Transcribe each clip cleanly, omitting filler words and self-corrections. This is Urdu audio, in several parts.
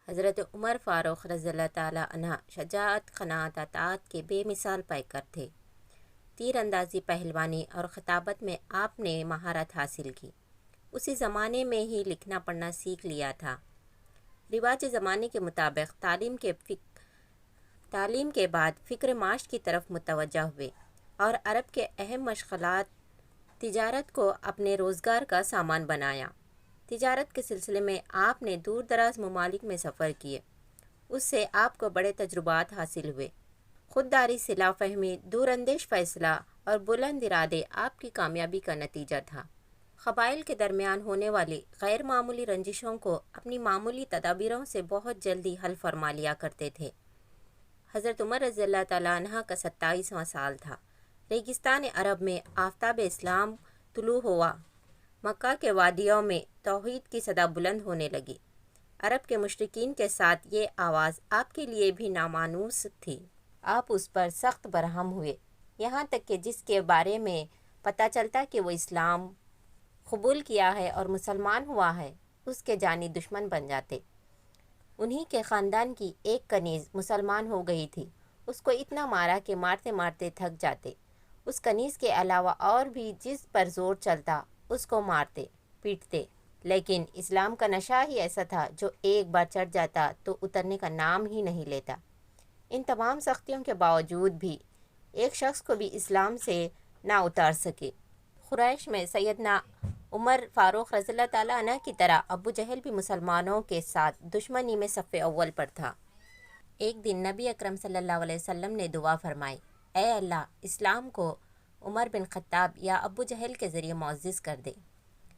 حضرت عمر فاروق رضی اللہ تعالیٰ عنہ شجاعت، قناعت، اطاعت کے بے مثال پیکر تھے۔ تیر اندازی، پہلوانی اور خطابت میں آپ نے مہارت حاصل کی۔ اسی زمانے میں ہی لکھنا پڑھنا سیکھ لیا تھا۔ رواج زمانے کے مطابق تعلیم کے بعد فکر معاش کی طرف متوجہ ہوئے اور عرب کے اہم مشغلات تجارت کو اپنے روزگار کا سامان بنایا۔ تجارت کے سلسلے میں آپ نے دور دراز ممالک میں سفر کیے۔ اس سے آپ کو بڑے تجربات حاصل ہوئے۔ خودداری، صلاح فہمی، دور اندیش فیصلہ اور بلند ارادے آپ کی کامیابی کا نتیجہ تھا۔ قبائل کے درمیان ہونے والی غیر معمولی رنجشوں کو اپنی معمولی تدابیروں سے بہت جلدی حل فرما لیا کرتے تھے۔ حضرت عمر رضی اللہ تعالیٰ عنہ کا 27واں سال تھا۔ ریگستان عرب میں آفتاب اسلام طلوع ہوا۔ مکہ کے وادیوں میں توحید کی صدا بلند ہونے لگی۔ عرب کے مشرکین کے ساتھ یہ آواز آپ کے لیے بھی نامانوس تھی۔ آپ اس پر سخت برہم ہوئے، یہاں تک کہ جس کے بارے میں پتہ چلتا کہ وہ اسلام قبول کیا ہے اور مسلمان ہوا ہے، اس کے جانی دشمن بن جاتے۔ انہی کے خاندان کی ایک کنیز مسلمان ہو گئی تھی۔ اس کو اتنا مارا کہ مارتے مارتے تھک جاتے۔ اس کنیز کے علاوہ اور بھی جس پر زور چلتا اس کو مارتے پیٹتے، لیکن اسلام کا نشہ ہی ایسا تھا جو ایک بار چڑھ جاتا تو اترنے کا نام ہی نہیں لیتا۔ ان تمام سختیوں کے باوجود بھی ایک شخص کو بھی اسلام سے نہ اتار سکے۔ قریش میں سیدنا عمر فاروق رضی اللہ تعالیٰ عنہ کی طرح ابو جہل بھی مسلمانوں کے ساتھ دشمنی میں صف اول پر تھا۔ ایک دن نبی اکرم صلی اللہ علیہ وسلم نے دعا فرمائی، اے اللہ، اسلام کو عمر بن خطاب یا ابو جہل کے ذریعے معزز کر دے۔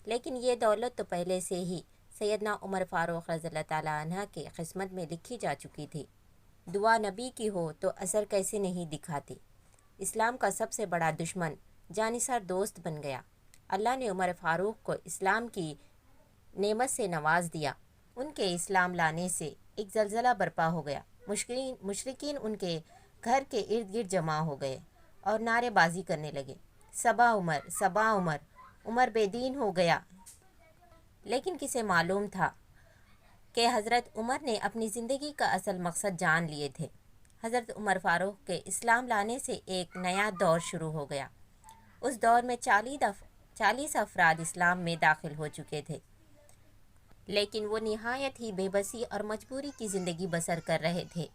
لیکن یہ دولت تو پہلے سے ہی سیدنا عمر فاروق رضی اللہ تعالیٰ عنہ کی قسمت میں لکھی جا چکی تھی۔ دعا نبی کی ہو تو اثر کیسے نہیں دکھاتی۔ اسلام کا سب سے بڑا دشمن جانثار دوست بن گیا۔ اللہ نے عمر فاروق کو اسلام کی نعمت سے نواز دیا۔ ان کے اسلام لانے سے ایک زلزلہ برپا ہو گیا۔ مشرکین ان کے گھر کے ارد گرد جمع ہو گئے اور نعرے بازی کرنے لگے، صبا عمر، صبا عمر، عمر بے دین ہو گیا۔ لیکن کسے معلوم تھا کہ حضرت عمر نے اپنی زندگی کا اصل مقصد جان لیے تھے۔ حضرت عمر فاروق کے اسلام لانے سے ایک نیا دور شروع ہو گیا۔ اس دور میں 40 افراد اسلام میں داخل ہو چکے تھے، لیکن وہ نہایت ہی بے بسی اور مجبوری کی زندگی بسر کر رہے تھے۔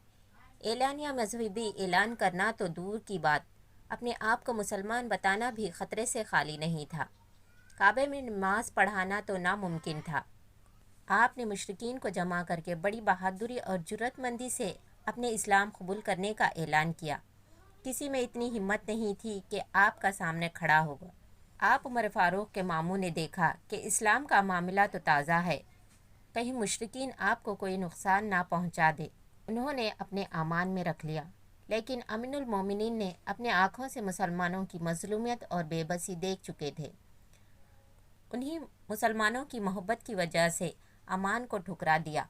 اعلانیہ مذہبی اعلان کرنا تو دور کی بات، اپنے آپ کو مسلمان بتانا بھی خطرے سے خالی نہیں تھا۔ کعبے میں نماز پڑھانا تو ناممکن تھا۔ آپ نے مشرکین کو جمع کر کے بڑی بہادری اور جرأت مندی سے اپنے اسلام قبول کرنے کا اعلان کیا۔ کسی میں اتنی ہمت نہیں تھی کہ آپ کا سامنے کھڑا ہوگا۔ آپ عمر فاروق کے ماموں نے دیکھا کہ اسلام کا معاملہ تو تازہ ہے، کہیں مشرکین آپ کو کوئی نقصان نہ پہنچا دے۔ انہوں نے اپنے امان میں رکھ لیا، لیکن امین المومنین نے اپنے آنکھوں سے مسلمانوں کی مظلومیت اور بے بسی دیکھ چکے تھے۔ انہی مسلمانوں کی محبت کی وجہ سے امان کو ٹھکرا دیا۔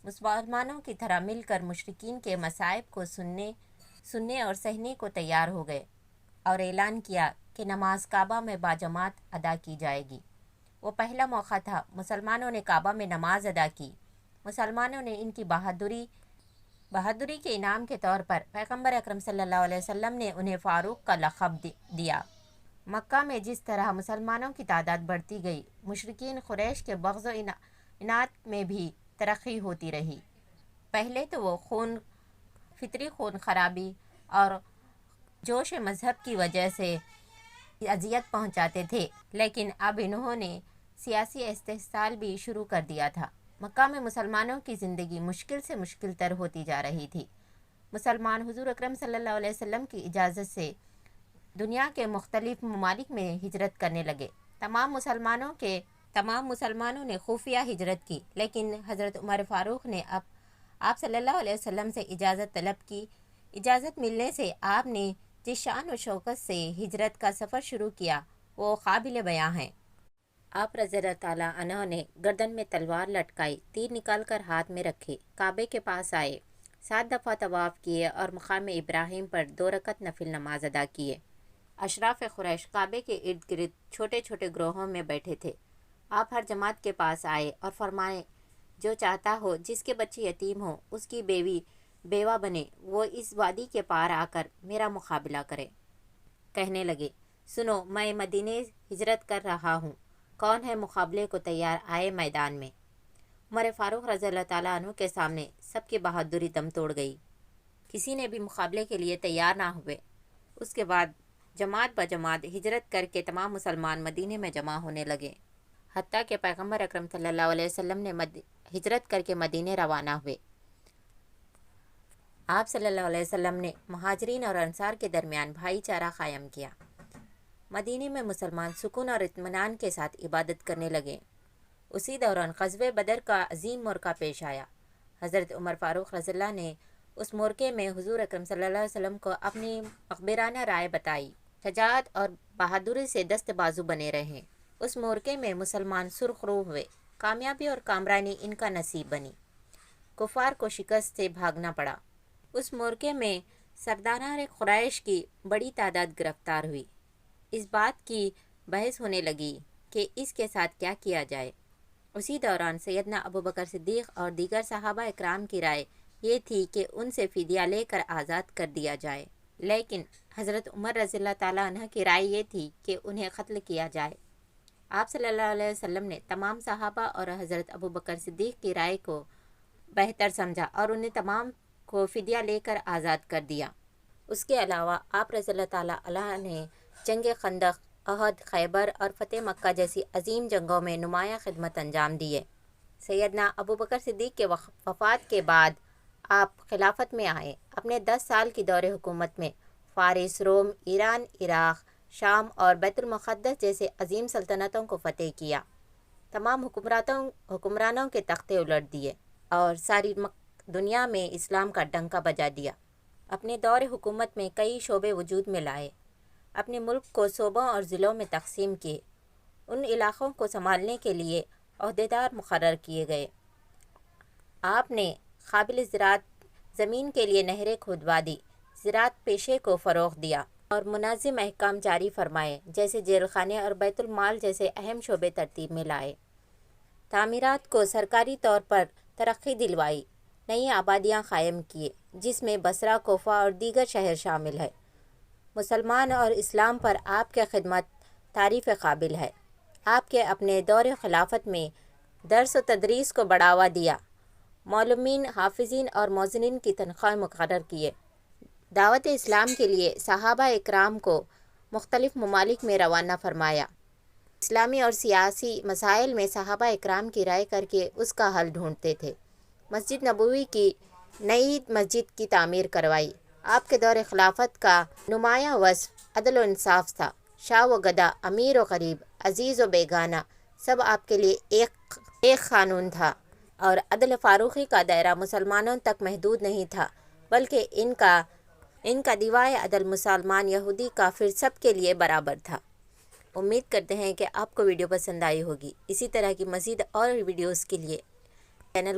مسلمانوں کی طرح مل کر مشرکین کے مصائب کو سننے اور سہنے کو تیار ہو گئے اور اعلان کیا کہ نماز کعبہ میں باجماعت ادا کی جائے گی۔ وہ پہلا موقع تھا، مسلمانوں نے کعبہ میں نماز ادا کی۔ مسلمانوں نے ان کی بہادری کے انعام کے طور پر پیغمبر اکرم صلی اللہ علیہ وسلم نے انہیں فاروق کا لقب دیا۔ مکہ میں جس طرح مسلمانوں کی تعداد بڑھتی گئی، مشرکین قریش کے بغض و عناد میں بھی ترقی ہوتی رہی۔ پہلے تو وہ فطری خون خرابی اور جوش مذہب کی وجہ سے اذیت پہنچاتے تھے، لیکن اب انہوں نے سیاسی استحصال بھی شروع کر دیا تھا۔ مکہ میں مسلمانوں کی زندگی مشکل سے مشکل تر ہوتی جا رہی تھی۔ مسلمان حضور اکرم صلی اللہ علیہ وسلم کی اجازت سے دنیا کے مختلف ممالک میں ہجرت کرنے لگے۔ تمام مسلمانوں نے خفیہ ہجرت کی، لیکن حضرت عمر فاروق نے آپ صلی اللہ علیہ وسلم سے اجازت طلب کی۔ اجازت ملنے سے آپ نے جس شان و شوکت سے ہجرت کا سفر شروع کیا وہ قابل بیاں ہے۔ آپ رضی اللہ تعالیٰ عنہ نے گردن میں تلوار لٹکائی، تیر نکال کر ہاتھ میں رکھے، کعبے کے پاس آئے، 7 دفعہ طواف کیے اور مقام ابراہیم پر 2 رکعت نفل نماز ادا کیے۔ اشراف قریش کعبے کے ارد گرد چھوٹے چھوٹے گروہوں میں بیٹھے تھے۔ آپ ہر جماعت کے پاس آئے اور فرمائے جو چاہتا ہو جس کے بچے یتیم ہوں اس کی بیوی بیوہ بنے وہ اس وادی کے پار آ کر میرا مقابلہ کرے۔ کہنے لگے، سنو میں مدینے ہجرت کر رہا ہوں، کون ہے مقابلے کو تیار؟ آئے میدان میں۔ عمر فاروق رضی اللہ تعالیٰ عنہ کے سامنے سب کی بہادری دم توڑ گئی، کسی نے بھی مقابلے کے لیے تیار نہ ہوئے۔ اس کے بعد جماعت بجماعت ہجرت کر کے تمام مسلمان مدینے میں جمع ہونے لگے، حتیٰ کہ پیغمبر اکرم صلی اللہ علیہ وسلم نے ہجرت کر کے مدینے روانہ ہوئے۔ آپ صلی اللہ علیہ وسلم نے مہاجرین اور انصار کے درمیان بھائی چارہ قائم کیا۔ مدینے میں مسلمان سکون اور اطمینان کے ساتھ عبادت کرنے لگے۔ اسی دوران غزوہ بدر کا عظیم موقع پیش آیا۔ حضرت عمر فاروق رضی اللہ نے اس موقع میں حضور اکرم صلی اللہ علیہ وسلم کو اپنی مخبرانہ رائے بتائی، شجاعت اور بہادری سے دست بازو بنے رہے۔ اس موقع میں مسلمان سرخ رو ہوئے، کامیابی اور کامرانی ان کا نصیب بنی، کفار کو شکست سے بھاگنا پڑا۔ اس موقع میں سرداران قریش کی بڑی تعداد گرفتار ہوئی۔ اس بات کی بحث ہونے لگی کہ اس کے ساتھ کیا کیا جائے۔ اسی دوران سیدنا ابوبکر صدیق اور دیگر صحابہ اکرام کی رائے یہ تھی کہ ان سے فدیہ لے کر آزاد کر دیا جائے، لیکن حضرت عمر رضی اللہ تعالیٰ عنہ کی رائے یہ تھی کہ انہیں قتل کیا جائے۔ آپ صلی اللہ علیہ وسلم نے تمام صحابہ اور حضرت ابوبکر صدیق کی رائے کو بہتر سمجھا اور انہیں تمام کو فدیہ لے کر آزاد کر دیا۔ اس کے علاوہ آپ رضی اللہ تعالیٰ عنہ نے جنگ خندق، احد، خیبر اور فتح مکہ جیسی عظیم جنگوں میں نمایاں خدمت انجام دیے۔ سیدنا ابوبکر صدیق کے وفات کے بعد آپ خلافت میں آئے۔ اپنے 10 سال کی دور حکومت میں فارس، روم، ایران، عراق، شام اور بیت المقدس جیسے عظیم سلطنتوں کو فتح کیا، تمام حکمرانوں کے تختے الٹ دیے اور ساری دنیا میں اسلام کا ڈنکا بجا دیا۔ اپنے دور حکومت میں کئی شعبے وجود میں لائے، اپنے ملک کو صوبوں اور ضلعوں میں تقسیم کیے، ان علاقوں کو سنبھالنے کے لیے عہدیدار مقرر کیے گئے۔ آپ نے قابل زراعت زمین کے لیے نہریں کھودوا دی، زراعت پیشے کو فروغ دیا اور منظم احکام جاری فرمائے، جیسے جیل خانے اور بیت المال جیسے اہم شعبے ترتیب میں لائے۔ تعمیرات کو سرکاری طور پر ترقی دلوائی، نئی آبادیاں قائم کیے جس میں بصرہ، کوفہ اور دیگر شہر شامل ہیں۔ مسلمان اور اسلام پر آپ کی خدمت تعریف قابل ہے۔ آپ کے اپنے دور خلافت میں درس و تدریس کو بڑھاوا دیا، معلمین، حافظین اور مؤذنین کی تنخواہ مقرر کیے، دعوت اسلام کے لیے صحابہ اکرام کو مختلف ممالک میں روانہ فرمایا، اسلامی اور سیاسی مسائل میں صحابہ اکرام کی رائے کر کے اس کا حل ڈھونڈتے تھے۔ مسجد نبوی کی نئی مسجد کی تعمیر کروائی۔ آپ کے دور خلافت کا نمایاں وصف عدل و انصاف تھا۔ شاہ و گدا، امیر و غریب، عزیز و بیگانہ، سب آپ کے لیے ایک قانون تھا، اور عدل فاروقی کا دائرہ مسلمانوں تک محدود نہیں تھا بلکہ ان کا دیوائے عدل مسلمان، یہودی، کافر سب کے لیے برابر تھا۔ امید کرتے ہیں کہ آپ کو ویڈیو پسند آئی ہوگی۔ اسی طرح کی مزید اور ویڈیوز کے لیے چینل